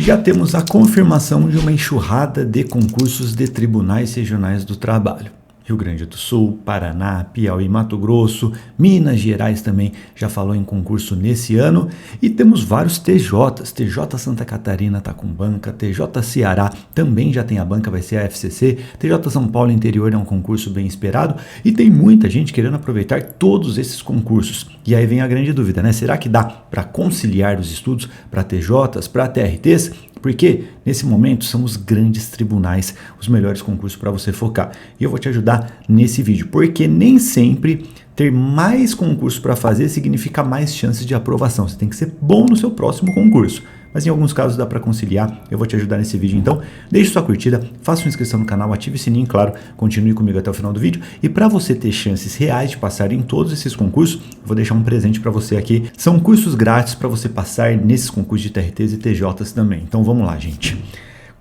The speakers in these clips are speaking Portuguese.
Já temos a confirmação de uma enxurrada de concursos de tribunais regionais do trabalho. Rio Grande do Sul, Paraná, Piauí, Mato Grosso, Minas Gerais também já falou em concurso nesse ano. E temos vários TJs. TJ Santa Catarina está com banca, TJ Ceará também já tem a banca, vai ser a FCC. TJ São Paulo Interior é um concurso bem esperado. E tem muita gente querendo aproveitar todos esses concursos. E aí vem a grande dúvida, né? Será que dá para conciliar os estudos para TJs, para TRTs? Porque nesse momento são os grandes tribunais, os melhores concursos para você focar. E eu vou te ajudar nesse vídeo, porque nem sempre ter mais concursos para fazer significa mais chances de aprovação. Você tem que ser bom no seu próximo concurso. Mas em alguns casos dá para conciliar. Eu vou te ajudar nesse vídeo, então deixe sua curtida, faça sua inscrição no canal, ative o sininho, claro, continue comigo até o final do vídeo. E para você ter chances reais de passar em todos esses concursos, eu vou deixar um presente para você aqui. São cursos grátis para você passar nesses concursos de TRTs e TJs também. Então vamos lá, gente.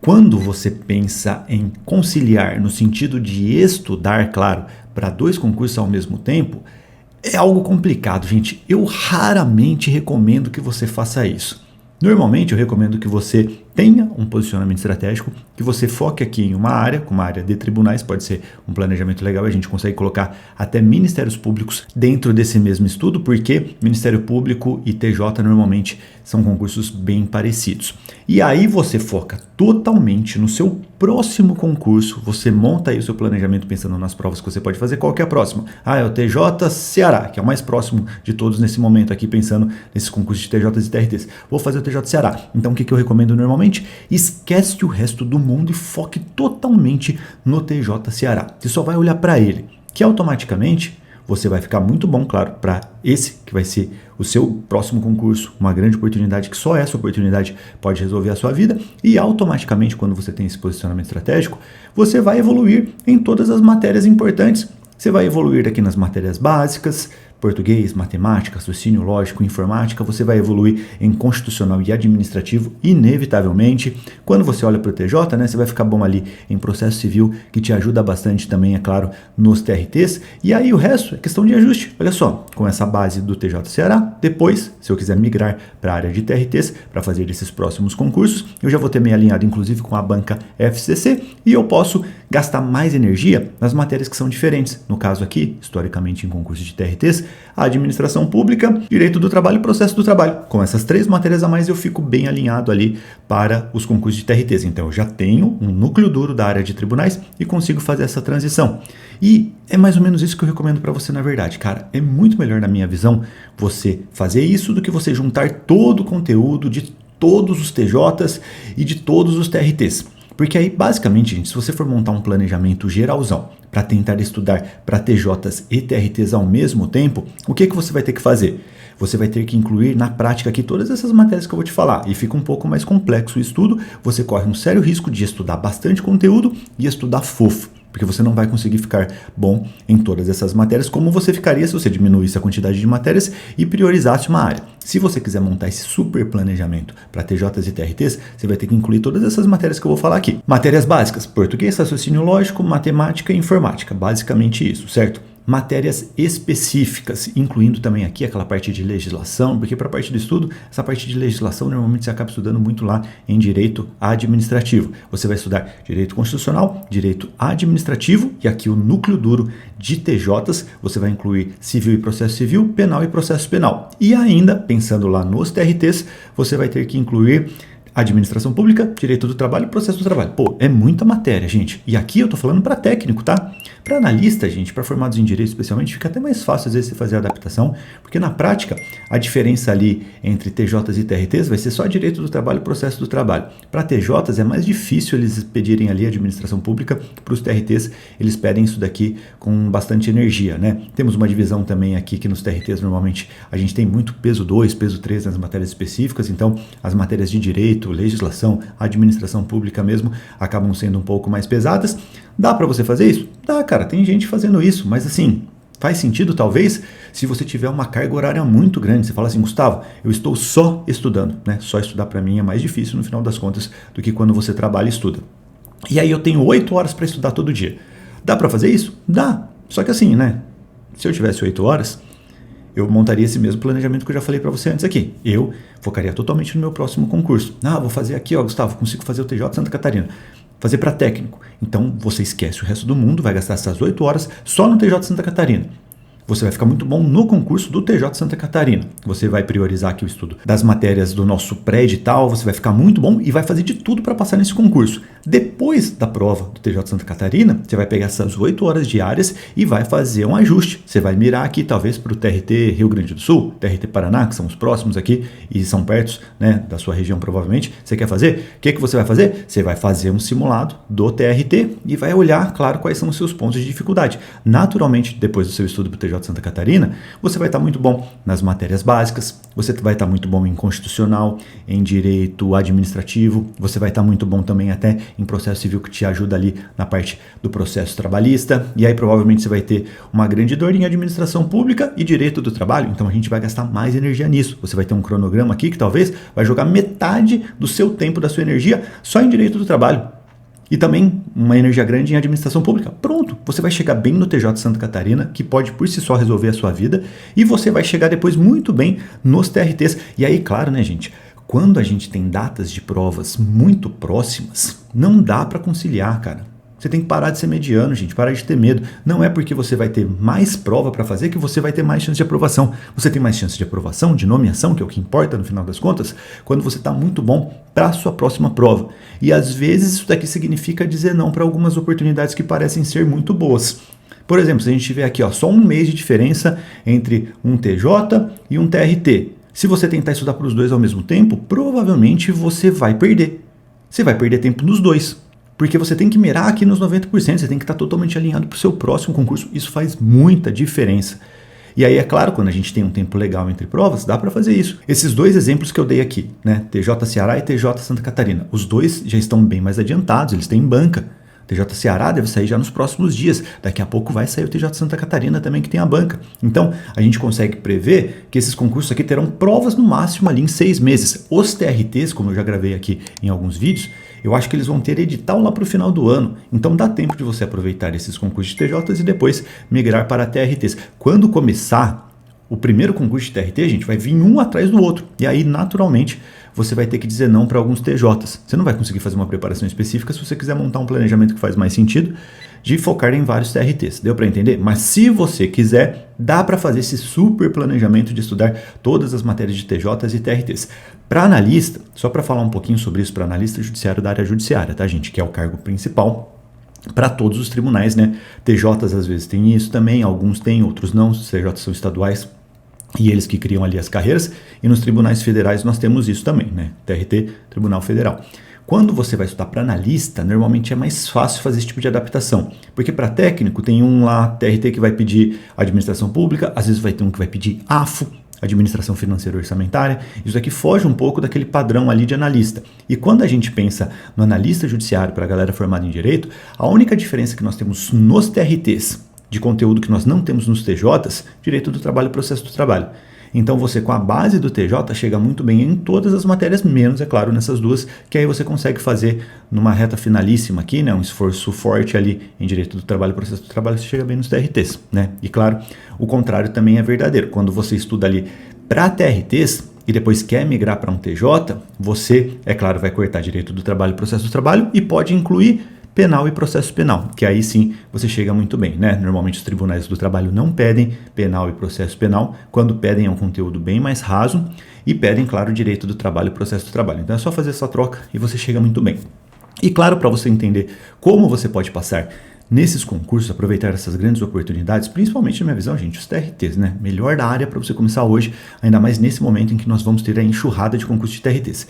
Quando você pensa em conciliar no sentido de estudar, claro, para dois concursos ao mesmo tempo, é algo complicado, gente. Eu raramente recomendo que você faça isso. Normalmente eu recomendo que você tenha um posicionamento estratégico, que você foque aqui em uma área, como a área de tribunais, pode ser um planejamento legal, a gente consegue colocar até ministérios públicos dentro desse mesmo estudo, porque Ministério Público e TJ normalmente são concursos bem parecidos. E aí você foca totalmente no seu próximo concurso, você monta aí o seu planejamento pensando nas provas que você pode fazer. Qual que é a próxima? É o TJ Ceará, que é o mais próximo de todos nesse momento aqui, pensando nesses concursos de TJs e TRTs. Vou fazer o TJ Ceará. Então o que eu recomendo normalmente? Esquece o resto do mundo e foque totalmente no TJ Ceará. Você só vai olhar para ele, que automaticamente você vai ficar muito bom, claro, para esse que vai ser o seu próximo concurso, uma grande oportunidade que só essa oportunidade pode resolver a sua vida, e automaticamente quando você tem esse posicionamento estratégico, você vai evoluir em todas as matérias importantes. Você vai evoluir aqui nas matérias básicas, português, matemática, raciocínio lógico, informática, você vai evoluir em constitucional e administrativo, inevitavelmente. Quando você olha para o TJ, né, você vai ficar bom ali em processo civil, que te ajuda bastante também, é claro, nos TRTs. E aí o resto é questão de ajuste. Olha só, com essa base do TJ Ceará, depois, se eu quiser migrar para a área de TRTs, para fazer esses próximos concursos, eu já vou ter me alinhado, inclusive, com a banca FCC, e eu posso gastar mais energia nas matérias que são diferentes. No caso aqui, historicamente em concursos de TRTs, a administração pública, direito do trabalho e processo do trabalho. Com essas três matérias a mais eu fico bem alinhado ali para os concursos de TRTs. Então eu já tenho um núcleo duro da área de tribunais e consigo fazer essa transição. E é mais ou menos isso que eu recomendo para você, na verdade, cara. É muito melhor, na minha visão, você fazer isso do que você juntar todo o conteúdo de todos os TJs e de todos os TRTs. Porque aí, basicamente, gente, se você for montar um planejamento geralzão para tentar estudar para TJs e TRTs ao mesmo tempo, o que você vai ter que fazer? Você vai ter que incluir na prática aqui todas essas matérias que eu vou te falar. E fica um pouco mais complexo o estudo, você corre um sério risco de estudar bastante conteúdo e estudar fofo. Porque você não vai conseguir ficar bom em todas essas matérias, como você ficaria se você diminuísse a quantidade de matérias e priorizasse uma área. Se você quiser montar esse super planejamento para TJs e TRTs, você vai ter que incluir todas essas matérias que eu vou falar aqui. Matérias básicas: português, raciocínio lógico, matemática e informática. Basicamente isso, certo? Matérias específicas, incluindo também aqui aquela parte de legislação, porque para a parte do estudo, essa parte de legislação normalmente você acaba estudando muito lá em direito administrativo. Você vai estudar direito constitucional, direito administrativo, e aqui o núcleo duro de TJs, você vai incluir civil e processo civil, penal e processo penal. E ainda, pensando lá nos TRTs, você vai ter que incluir administração pública, direito do trabalho e processo do trabalho. Pô, é muita matéria, gente. E aqui eu tô falando para técnico, tá? Para analista, gente, para formados em direito especialmente, fica até mais fácil às vezes você fazer a adaptação, porque na prática a diferença ali entre TJs e TRTs vai ser só direito do trabalho e processo do trabalho. Para TJs é mais difícil eles pedirem ali administração pública, para os TRTs eles pedem isso daqui com bastante energia, né? Temos uma divisão também aqui que nos TRTs normalmente a gente tem muito peso 2, peso 3 nas matérias específicas, então as matérias de direito, legislação, administração pública mesmo, acabam sendo um pouco mais pesadas. Dá para você fazer isso? Dá, cara, tem gente fazendo isso, mas assim, faz sentido talvez se você tiver uma carga horária muito grande. Você fala assim: Gustavo, eu estou só estudando, né? Só estudar para mim é mais difícil no final das contas do que quando você trabalha e estuda. E aí eu tenho 8 horas para estudar todo dia. Dá para fazer isso? Dá. Só que assim, né? Se eu tivesse 8 horas, eu montaria esse mesmo planejamento que eu já falei para você antes aqui. Eu focaria totalmente no meu próximo concurso. Vou fazer aqui, Gustavo, consigo fazer o TJ Santa Catarina. Fazer para técnico. Então você esquece o resto do mundo, vai gastar essas 8 horas só no TJ Santa Catarina. Você vai ficar muito bom no concurso do TJ Santa Catarina. Você vai priorizar aqui o estudo das matérias do nosso pré-edital, você vai ficar muito bom e vai fazer de tudo para passar nesse concurso. Depois da prova do TJ Santa Catarina, você vai pegar essas 8 horas diárias e vai fazer um ajuste. Você vai mirar aqui talvez para o TRT Rio Grande do Sul, TRT Paraná, que são os próximos aqui e são perto, né, da sua região provavelmente. Você quer fazer? O que você vai fazer? Você vai fazer um simulado do TRT e vai olhar, claro, quais são os seus pontos de dificuldade. Naturalmente, depois do seu estudo para o TJ Santa Catarina, você vai estar muito bom nas matérias básicas, você vai estar muito bom em constitucional, em direito administrativo, você vai estar muito bom também até em processo civil, que te ajuda ali na parte do processo trabalhista, e aí provavelmente você vai ter uma grande dor em administração pública e direito do trabalho, então a gente vai gastar mais energia nisso. Você vai ter um cronograma aqui que talvez vai jogar metade do seu tempo, da sua energia, só em direito do trabalho. E também uma energia grande em administração pública. Pronto, você vai chegar bem no TJ Santa Catarina, que pode por si só resolver a sua vida, e você vai chegar depois muito bem nos TRTs. E aí, claro, né, gente, quando a gente tem datas de provas muito próximas, não dá para conciliar, cara. Você tem que parar de ser mediano, gente, parar de ter medo. Não é porque você vai ter mais prova para fazer que você vai ter mais chance de aprovação. Você tem mais chance de aprovação, de nomeação, que é o que importa no final das contas, quando você está muito bom para a sua próxima prova. E às vezes isso daqui significa dizer não para algumas oportunidades que parecem ser muito boas. Por exemplo, se a gente tiver aqui só um mês de diferença entre um TJ e um TRT, se você tentar estudar para os dois ao mesmo tempo, provavelmente você vai perder. Você vai perder tempo nos dois. Porque você tem que mirar aqui nos 90%, você tem que estar totalmente alinhado para o seu próximo concurso. Isso faz muita diferença. E aí, é claro, quando a gente tem um tempo legal entre provas, dá para fazer isso. Esses dois exemplos que eu dei aqui, né, TJ Ceará e TJ Santa Catarina, os dois já estão bem mais adiantados, eles têm banca. TJ Ceará deve sair já nos próximos dias. Daqui a pouco vai sair o TJ Santa Catarina também, que tem a banca. Então, a gente consegue prever que esses concursos aqui terão provas no máximo ali em 6 meses. Os TRTs, como eu já gravei aqui em alguns vídeos, eu acho que eles vão ter edital lá para o final do ano. Então, dá tempo de você aproveitar esses concursos de TJs e depois migrar para TRTs. Quando começar o primeiro concurso de TRT, gente, vai vir um atrás do outro. E aí, naturalmente, você vai ter que dizer não para alguns TJs. Você não vai conseguir fazer uma preparação específica se você quiser montar um planejamento que faz mais sentido de focar em vários TRTs. Deu para entender? Mas se você quiser, dá para fazer esse super planejamento de estudar todas as matérias de TJs e TRTs. Para analista, só para falar um pouquinho sobre isso, para analista judiciário da área judiciária, tá, gente? Que é o cargo principal para todos os tribunais, né? TJs às vezes têm isso também, alguns têm, outros não. Os TJs são estaduais e eles que criam ali as carreiras, e nos tribunais federais nós temos isso também, né? TRT, Tribunal Federal. Quando você vai estudar para analista, normalmente é mais fácil fazer esse tipo de adaptação, porque para técnico tem um lá, TRT, que vai pedir administração pública, às vezes vai ter um que vai pedir AFO, administração financeira orçamentária. Isso aqui foge um pouco daquele padrão ali de analista. E quando a gente pensa no analista judiciário para a galera formada em direito, a única diferença que nós temos nos TRTs de conteúdo que nós não temos nos TJs, direito do trabalho e processo do trabalho. Então você, com a base do TJ, chega muito bem em todas as matérias, menos, é claro, nessas duas, que aí você consegue fazer numa reta finalíssima aqui, né, um esforço forte ali em direito do trabalho e processo do trabalho, você chega bem nos TRTs, né? E claro, o contrário também é verdadeiro. Quando você estuda ali para TRTs e depois quer migrar para um TJ, você, é claro, vai cortar direito do trabalho e processo do trabalho e pode incluir penal e processo penal, que aí sim você chega muito bem, né? Normalmente os tribunais do trabalho não pedem penal e processo penal, quando pedem é um conteúdo bem mais raso e pedem, claro, direito do trabalho e processo do trabalho. Então é só fazer essa troca e você chega muito bem. E claro, para você entender como você pode passar nesses concursos, aproveitar essas grandes oportunidades, principalmente na minha visão, gente, os TRTs, né? Melhor da área para você começar hoje, ainda mais nesse momento em que nós vamos ter a enxurrada de concursos de TRTs.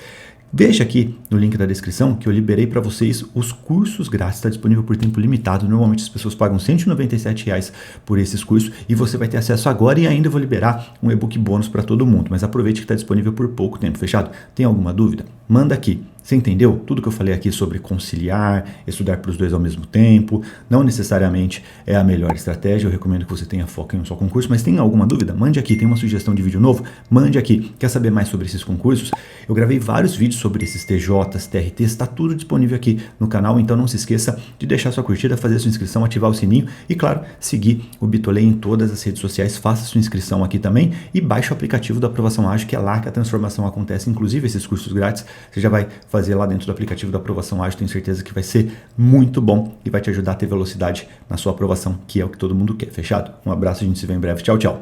Veja aqui no link da descrição que eu liberei para vocês os cursos grátis, está disponível por tempo limitado. Normalmente as pessoas pagam R$197 por esses cursos e você vai ter acesso agora, e ainda vou liberar um e-book bônus para todo mundo. Mas aproveite que está disponível por pouco tempo, fechado? Tem alguma dúvida? Manda aqui Você entendeu tudo que eu falei aqui sobre conciliar, estudar para os dois ao mesmo tempo? Não necessariamente é a melhor estratégia, eu recomendo que você tenha foco em um só concurso, mas tem alguma dúvida? Mande aqui, tem uma sugestão de vídeo novo? Mande aqui. Quer saber mais sobre esses concursos? Eu gravei vários vídeos sobre esses TJs, TRTs, está tudo disponível aqui no canal, então não se esqueça de deixar sua curtida, fazer sua inscrição, ativar o sininho e, claro, seguir o Bitolei em todas as redes sociais, faça sua inscrição aqui também e baixe o aplicativo da Aprovação Ágil, que é lá que a transformação acontece, inclusive esses cursos grátis, você já vai fazer lá dentro do aplicativo da Aprovação Ágil, tenho certeza que vai ser muito bom e vai te ajudar a ter velocidade na sua aprovação, que é o que todo mundo quer, fechado? Um abraço, a gente se vê em breve, tchau, tchau!